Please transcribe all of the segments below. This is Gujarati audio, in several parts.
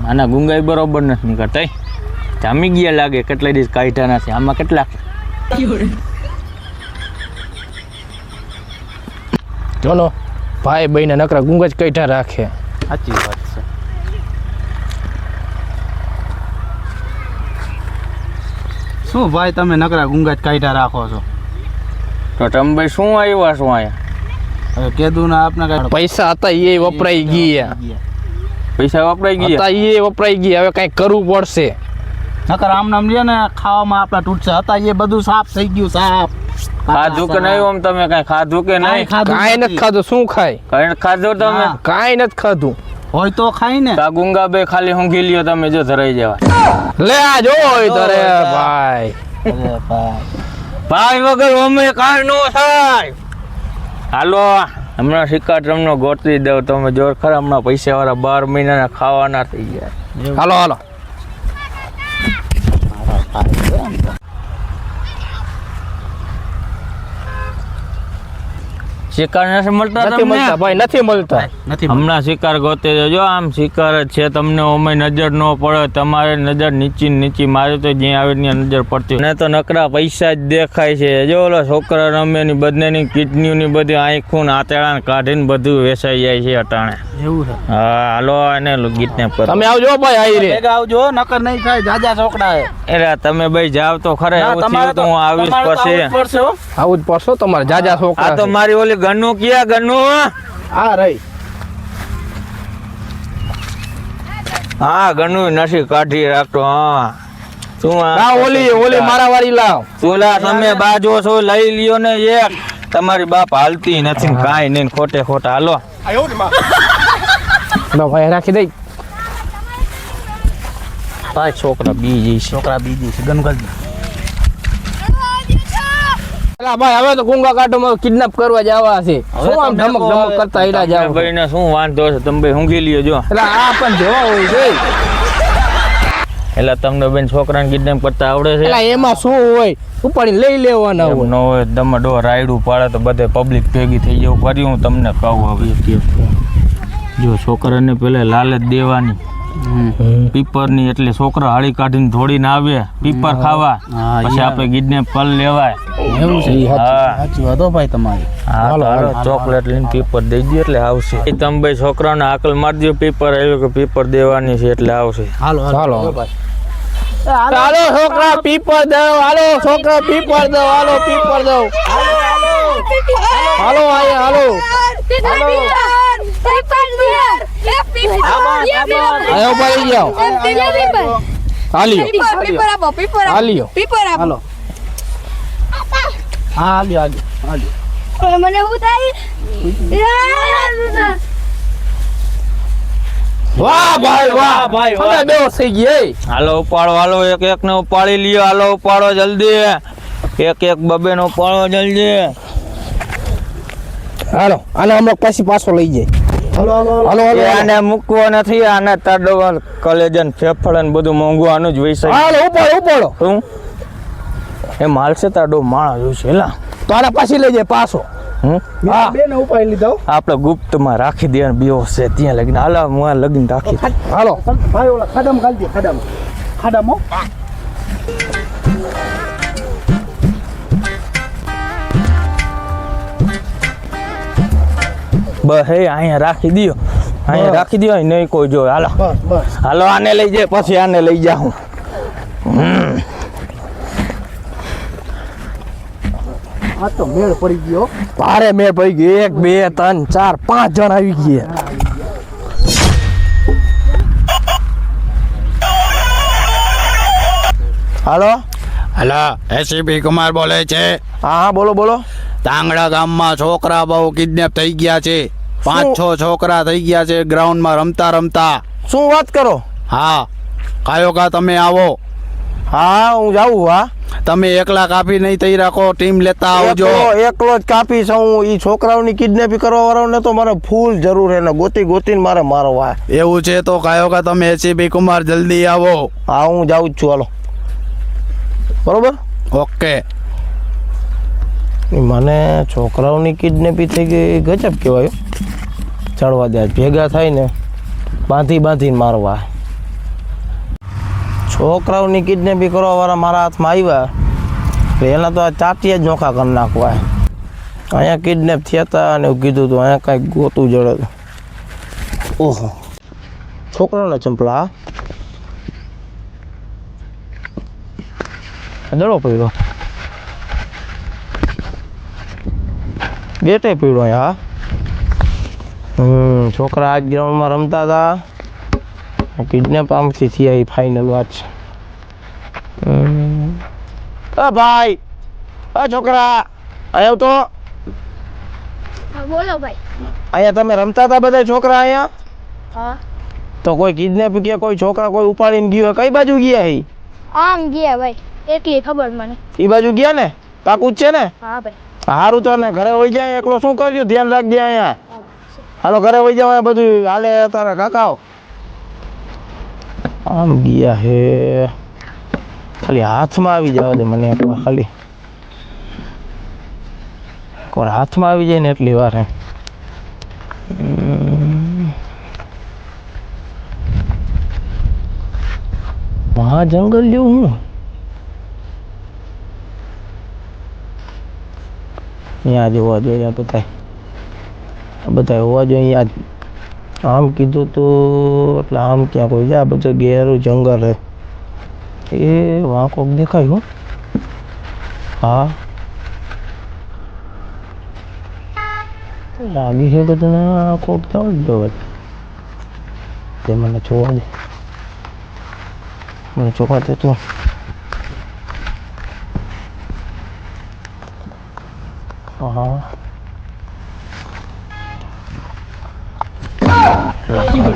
આના ગુંગાઈ બરોબર નથી નીકળતા જામી ગયા લાગે કેટલા દિવસ કાઢ્યા નથી આમાં કેટલા જોનો ભાઈ બહેને નકરા ગુંગા જ કાઢ્યા રાખે સાચી વાત છે શું ભાઈ તમે નકરા ગુંગા જ કાઢ્યા રાખો છો તો તમે ભાઈ શું આવ્યા શું આયા હવે કીધું ને આપને કાંઈ પૈસા હતા એ વપરાઈ ગયા પૈસા વપરાઈ ગયા હતા એ વપરાઈ ગયા હવે કઈ કરવું પડશે નકર આમ નામ લે ને ખાવામાં આપણા તૂટશે હતા એ બધું સાફ થઈ ગયું સાફ ખાધું કે નહીં આમ તમે કઈ ખાધું કે નહીં કાંઈ નથી ખાધું શું ખાય કઈ ખાધું તમે હા. કાંઈ નથી ખાધું હોય તો ખાઈ ને આ ગુંગા બે ખાલી ઊંઘી લ્યો તમે જો ધરાઈ જવા લે આ જો તારે ભાઈ અરે ભાઈ ભાઈ વગર અમે કાંઈ નો થાય હાલો હમણાં સિક્કા તમને ગોતરી દઉં તમે જોર ખરા હમણાં પૈસા વાળા 12 મહિનાના ખાવાના થઈ ગયા હાલો હાલો શિકાર નથી મળતા નથી તમને મળતા ભાઈ નથી મળતા નથી હમણાં શિકાર ગોતે જો આમ શિકાર જ છે તમને ઓમે નજર ન પડે તમારે નજર નીચી નીચી મારે તો જ્યાં આવે ત્યાં નજર પડતી ને તો નકરા પૈસા જ દેખાય છે જો ઓલો છોકરા રમે ની બંનેની કિડનીની બધી આંખું આતેડા કાઢીને બધું વેચાઈ જાય છે અટાણે એવું છે હા હાલો એને ગીતને પર તમે આવજો ભાઈ આઈ રે ભેગા આવજો નકર નહીં થાય જાજા છોકરા હે એટલે તમે ભાઈ જાવ તો ખરે એવું થયું તો હું આવીશ પછી આવું જ પડશો તમારે જાજા આ છોકરા તો છે. મારી ઓલી ગન્નું ક્યાં ગન્નું હા રહી હા ગન્નું નથી કાઢી રાખતો હા શું લાવ ઓલી મારા વાળી લાવ ચોલા તમે બાજો છો લઈ લ્યો ને એક તમારી બાપ હાલતી નથી ને કાંઈ નહીં ખોટે ખોટા હાલો લો ભાઈ રાખી દઈ પાંચ છોકરા બીજી છે છોકરા બીજી છે ગનગલ એલા ભાઈ હવે તો ગુંગા કાઢો કિડનેપ કરવા જવા છે શું આમ ધમક ધમક કરતા ઈડા જાવ ભાઈ ને શું વાંધો છે તમે ભાઈ ઊંઘી લ્યો જો એટલે આ પણ જેવા હોય છે એટલે તમને બેન છોકરાને કિડનેપ કરતા આવડે છે એટલે એમાં શું હોય ઉપાડી લઈ લેવાના એમ હોય ન હોય તમે ડો રાયડું પાડે તો બધે પબ્લિક ભેગી થઈ જવું કર્યું હું તમને કહું હવે જો છોકરાને પેલા લાલચ દેવાની પીપરની એટલે છોકરા હળી કાઢીને ધોડીને આવે પીપર ખાવા હા, પછી આપણે કિડનેપ કરી લેવાય એવું છે હા સાચી વાત હો ભાઈ તમારી હા તો હાલો ચોકલેટ લઈને પીપર દઈ દો એટલે આવશે એ તમે ભાઈ છોકરાને આકલ મારજો પીપર આવ્યો કે પીપર દેવાની છે એટલે આવશે હાલો હાલો. ભાઈ હાલો છોકરા પીપર દો હાલો છોકરા પીપર દો હાલો પીપર દો હાલો આયા હાલો આયો ભાઈ જાઓ હાલ્યો હાલ્યો હાલો હા હાલ્યો હાલ્યો મને હું થાય વાહ ભાઈ વાહ બેહોશ થઈ ગઈ એ. હાલો ઉપાડો હાલો એક એક ને ઉપાડી લ્યો હાલો ઉપાડો જલ્દી એક એક બબે નો ઉપાડો જલ્દી હાલો આને હમણાં પછી પાછો લઈ જાય હાલો હાલો હાલો એ હાલો આને મૂકવો નથી આને તાડો કલેજન ફેફડ ને બધું મોંઘું આનું જ વૈસે હાલો ઉપાડો ઉપાડો શું એ માલશે તાડો માણસ જોઈશે એલા તો આને પાછી લઈ જાય પાછો હા બે ને ઉપાડી લીધો આપણે ગુપ્તમાં રાખી દે બીઓ છે ત્યાં લગીને હાલો હું લગીને રાખી હાલો ભાઈ ઓલા ખાડામાં ગાલી દે ખાડામાં બસ હે અહીંયા રાખી દો અહીંયા રાખી દો નહીં કોઈ જો હાલો બસ બસ હાલો આને લઈ જાય પછી આને લઈ જાઉં આ તો મેળ પડી ગયો ભારે મેં પડી ગઈ 1 2 3 4 5 જણ આવી ગયા હાલો હલો એસીપી કુમાર બોલે છે. હા હા બોલો બોલો તાંગડા ગામમાં છોકરા બહુ કિડનેપ થઈ ગયા છે. શું? 5-6 છોકરા થઈ ગયા છે ગ્રાઉન્ડમાં રમતા રમતા. શું વાત કરો હા કાયો કા તમે આવો. હા હું જાઉં હા તમે એકલા કાપી નહીં થઈ રાખો ટીમ લેતા આવજો. એકલો જ કાપી છું ઈ છોકરાઓની કિડનેપિંગ કરવા વાળાને તો મારે ફૂલ જરૂર છે ને ગોતી ગોતીને મારે મારવા એવું છે તો કાયો કા તમે એસીપી કુમાર જલ્દી આવો. હા હું જાઉં જ છું હાલો બરોબર ઓકે. મને છોકરાઓની કિડનેપિંગ થઈ ગઈ ગજબ કહેવાય ચડવા દે ભેગા થાય ને બાંધીને મારવા છોકરાઓની કિડનેપિંગ કરવાવાળા મારા હાથમાં આવ્યા તો એના તો આ ચાટીએ જ નોખા કરી નાખવા. અહીંયા કિડનેપ થયા હતા અને એવું કીધું હતું અહીંયા કાંઈક ગોતું જડે હતું. ઓહો છોકરાઓના ચંપલા દડો પડ્યો, ગેટે પડ્યો અહીંયા. છોકરા આજ ગ્રાઉન્ડમાં રમતા હતા, કિડનેપ આમથી થયા એ ફાઇનલ વાત છે. ભાઈ છોકરા અહીંયા તો બોલો ભાઈ. અહીંયા તમે રમતા હતા બધા છોકરા અહીંયા? હા. તો કોઈ કિડનેપ કે કોઈ છોકરા કોઈ ઉપાડીને ગયો કઈ બાજુ ગયા હી? આમ ગયા ભાઈ, એટલી ખબર મને. એ બાજુ ગયા ને? પાકું જ છે ને? હા ભાઈ. સારું તો ને ઘરે વહી જાય એકલો શું કર્યું? ધ્યાન રાખજે અહીંયા. હાલો ઘરે વહી જાવ, બધું હાલે તારા કાકાઓ. આમ ગયા હે, ખાલી હાથમાં આવી જવા દે મને એકવાર, ખાલી એકવાર હાથમાં આવી જાય ને એટલી વાર એમ. મહા જંગલ જેવું હું અહીંયા જોવા જોઈએ, બધા હોવા જોઈએ અહીંયા. આમ કીધું તો એટલે આમ ક્યાં કોઈ જાય, બધું ઘેરું જંગલ હે. એ વાં કોક દેખાયું. હા લાગી છે બધા કોક જવું જ જોવે તે મને જોવા દે, મને જોવા દે તું. હા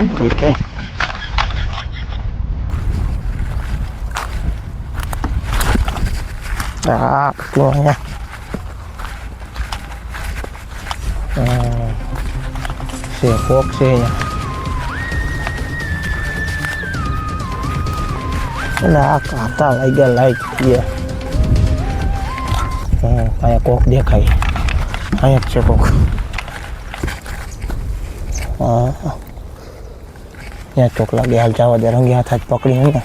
ઠીક હે. Ah, keluarnya. Fox nya. Nah, kata like dia. Kayak kok dia kayak. Kayak cekok. Ya cok lagi hal Jawa jarang dia hatat pokoknya.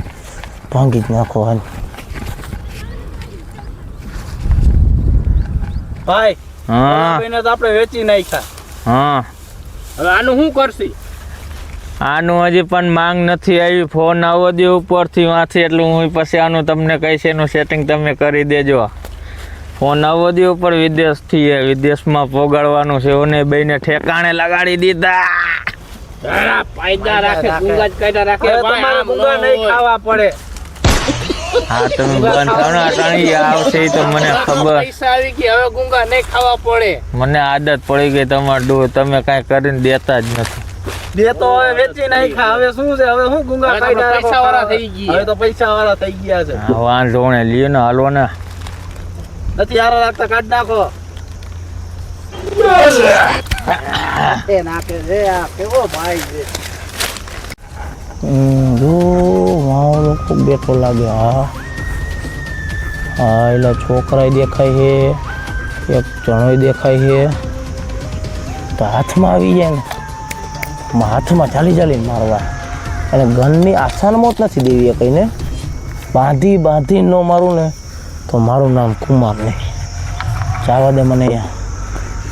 Panggilnya kohan. ભાઈ હા ભાઈને તો આપણે વેચી નાખ્યા. હા હવે આનું શું કરશી? આનું હજી પણ માંગ નથી આવી. ફોન આવવો દે ઉપરથી વાંથી, એટલે હું પછી આનું તમને કહીશ એનું સેટિંગ તમે કરી દેજો. ફોન આવવો દે ઉપર વિદેશથી, વિદેશમાં પોગાડવાનું છે. ઓને બેને ઠેકાણે લગાડી દીધા. ફાયદા રાખે, ગુંગા જ કાઢા રાખે. તમારે ગુંગા નહીં ખાવા પડે. હા તમે બંધ થાવ ને, અટાણી આવશે ઈ તો મને ખબર. પૈસા આવી ગયા, હવે ગુંગા નહીં ખાવા પડે. મને આદત પડી ગઈ તમારે તમે કાંઈ કરીને દેતા જ નથી. બે તો હવે વેચી નાખ્યા. હવે શું છે? હવે શું ગુંગા કાઢ્યા? પૈસા વાળા થઈ ગયા. હવે તો પૈસા વાળા થઈ ગયા છે. હા વાંધો ને, લ્યો ને, હાલો ને. નથી હારા લાગતા, કાઢ નાખો. એ નાખે છે આ કેવો ભાઈ છે. જો મારો ખૂબ બેઠો લાગે. હા હા એટલે છોકરાય દેખાય છે, એક જણોય દેખાય છે. તો હાથમાં આવી જાય ને, હાથમાં ચાલી મારવા. અને ગનની આસાન મોત નથી દેવી એ કહીને. બાંધી ન મારું ને તો મારું નામ કુમાર નહીં. જવા દે મને,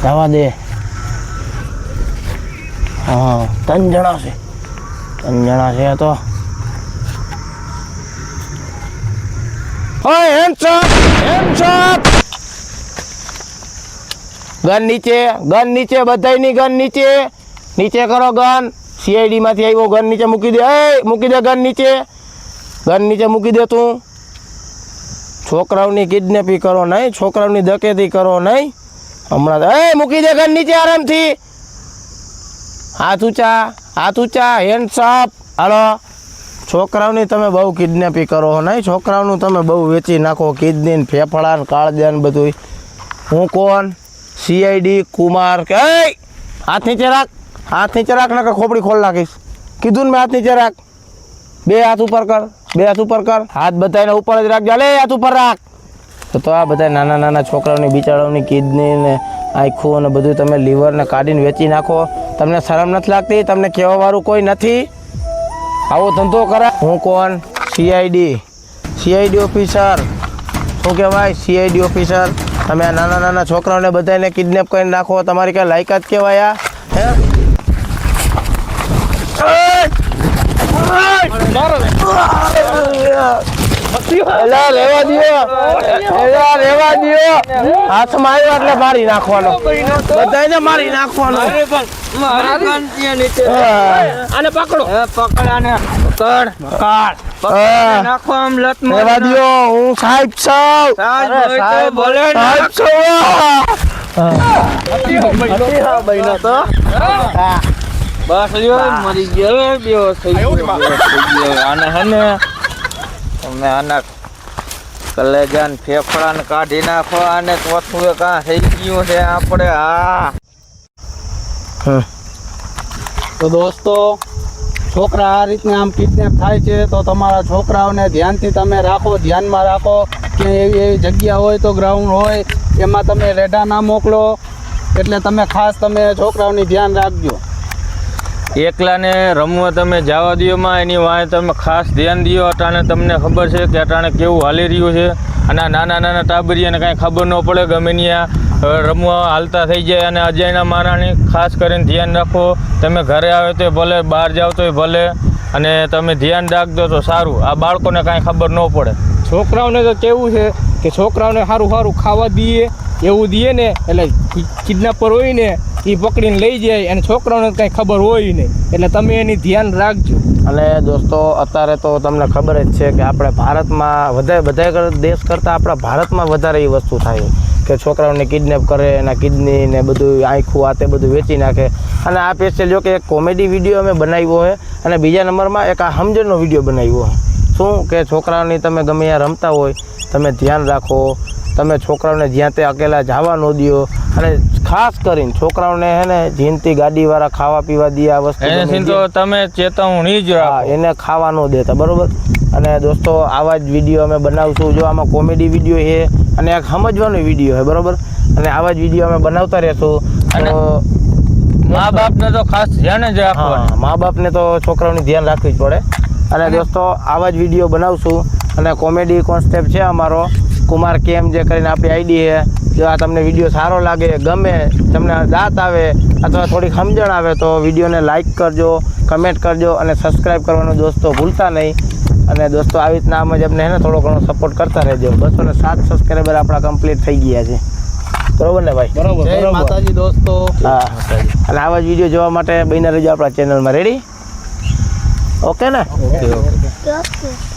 જવા દે. હા 3 જણા છે, 3 જણા છે તો. ઓય હેન્ડ્સ અપ! ગન નીચે, બધાયની ગન નીચે કરો. ગન સીઆઈડી માંથી આવ્યો, ગન નીચે મૂકી દે. મૂકી દે ગન નીચે મૂકી દે. તું છોકરાઓની કિડનેપિંગ કરો નહીં, છોકરાઓની દકેતી કરો નહીં. હમણાં મૂકી દે ગન નીચે આરામથી. હાથ ઊંચા, હેન્ડ્સ અપ. હાલો, છોકરાઓની તમે બહુ કિડનેપિંગ કરો નહીં, છોકરાઓનું તમે બહુ વેચી નાખો. કિડની, ફેફડા, કાળજા ને બધું. હું કોણ? સીઆઈડી કુમાર. કે હાથ નીચે રાખ ને ખોપડી ખોલ નાખીશ. કીધું ને મેં હાથ નીચે રાખ. 2 હાથ ઉપર કર. હાથ બધાને ઉપર જ રાખજો. લે હાથ ઉપર રાખ. તો આ બધા નાના છોકરાઓની બિચારાઓની કિડની ને આંખો ને બધું તમે લીવર ને કાઢીને વેચી નાખો. તમને શરમ નથી લાગતી? તમને કહેવા વાળું કોઈ નથી? આવો ધંધો કરે? હું કોણ? સીઆઈડી ઓફિસર શું કહેવાય સીઆઈડી ઓફિસર તમે આ નાના નાના છોકરાઓને બધાને કિડનેપ કરીને નાખો તમારી કઈ લાયકાત કહેવાય આ હે એલા રેવા દ્યો હાથમાં આવ્યો એટલે મારી નાખવાનો બધાને મારી નાખવાનો આને પકડો પકડ આને પકડ નાખો આમ લત રેવા દ્યો હું સાહેબ સાહેબ બોલે સાહેબ બસ મરી ગયો બેઓ થઈ ગયો આને હને તમે આના કલેજાન ફેફડાને કાઢી નાખો અને ચોથું કાં થઈ ગયું છે આપણે તો દોસ્તો છોકરા આ રીતના આમ કિડનેપ થાય છે તો તમારા છોકરાઓને ધ્યાનથી તમે રાખો ધ્યાનમાં રાખો કે એવી જગ્યા હોય તો ગ્રાઉન્ડ હોય એમાં તમે રેઢા ના મોકલો એટલે તમે ખાસ તમે છોકરાઓની ધ્યાન રાખજો એકલાને રમવા તમે જવા દો માં એની વાંહે તમે ખાસ ધ્યાન દો અટાણે તમને ખબર છે કે અટાણે કેવું હાલી રહ્યું છે અને આ નાના નાના ટાબરિયાને કાંઈ ખબર ન પડે ગમે ત્યાં રમવા હાલતા થઈ જાય અને અજાયના મારાની ખાસ કરીને ધ્યાન રાખો તમે ઘરે આવે તો ભલે બહાર જાઓ તોય ભલે અને તમે ધ્યાન રાખજો તો સારું આ બાળકોને કાંઈ ખબર ન પડે છોકરાઓને તો કેવું છે કે છોકરાઓને સારું સારું ખાવા દઈએ એવું દઈએ ને એટલે કિડનેપર હોય ને એ પકડીને લઈ જાય અને છોકરાઓને કાંઈ ખબર હોય નહીં એટલે તમે એની ધ્યાન રાખજો અને દોસ્તો અત્યારે તો તમને ખબર જ છે કે આપણે ભારતમાં બધા દેશ કરતાં આપણા ભારતમાં વધારે એ વસ્તુ થાય કે છોકરાઓને કિડનેપ કરે એના કિડની ને બધું આંખું આ તે બધું વેચી નાખે અને આ સ્પેશિયલ જો કે એક કોમેડી વિડીયો અમે બનાવ્યો છે અને બીજા નંબરમાં એક આ સમજણનો વિડીયો બનાવ્યો છે શું કે છોકરાઓની તમે ગમે ત્યાં રમતા હોય તમે ધ્યાન રાખો તમે છોકરાઓને જ્યાં તે અકેલા જવા ન દો અને ખાસ કરીને છોકરાઓને હે ને જીનતી ગાડીવાળા ખાવા પીવા દે આ વસ્તુ એનાથી તો તમે ચેતવણી જ હા રાખો એને ખાવા ન દેતા બરોબર અને દોસ્તો આવા જ વિડીયો અમે બનાવશું જો આમાં કોમેડી વિડીયો છે અને એક સમજવાનો વિડીયો છે બરોબર અને આવા જ વિડીયો અમે બનાવતા રહેશું અને તો મા બાપને તો ખાસ ધ્યાન જ રાખવાનું હા મા બાપને તો છોકરાઓની ધ્યાન રાખવી જ પડે અને દોસ્તો આવા જ વિડીયો બનાવશું અને કોમેડી કોન્સેપ્ટ છે અમારો કુમાર કેમ જે કરીને આપણી આઈડી છે જો આ તમને વિડીયો સારો લાગે ગમે તમને દાંત આવે અથવા થોડીક સમજણ આવે તો વિડીયોને લાઈક કરજો કમેન્ટ કરજો અને સબસ્ક્રાઈબ કરવાનું દોસ્તો ભૂલતા નહીં અને દોસ્તો આવી રીતના આમ જ અમને હે ને થોડો ઘણો સપોર્ટ કરતા રહેજો 207 સબસ્ક્રાઈબર આપણા કમ્પ્લીટ થઈ ગયા છે બરોબર ને ભાઈ બરોબર જય માતાજી દોસ્તો હા અને આવા જ વિડીયો જોવા માટે બન્યા રહેજો આપણા ચેનલમાં રેડી ઓકે ને ઓકે ઓકે ઓકે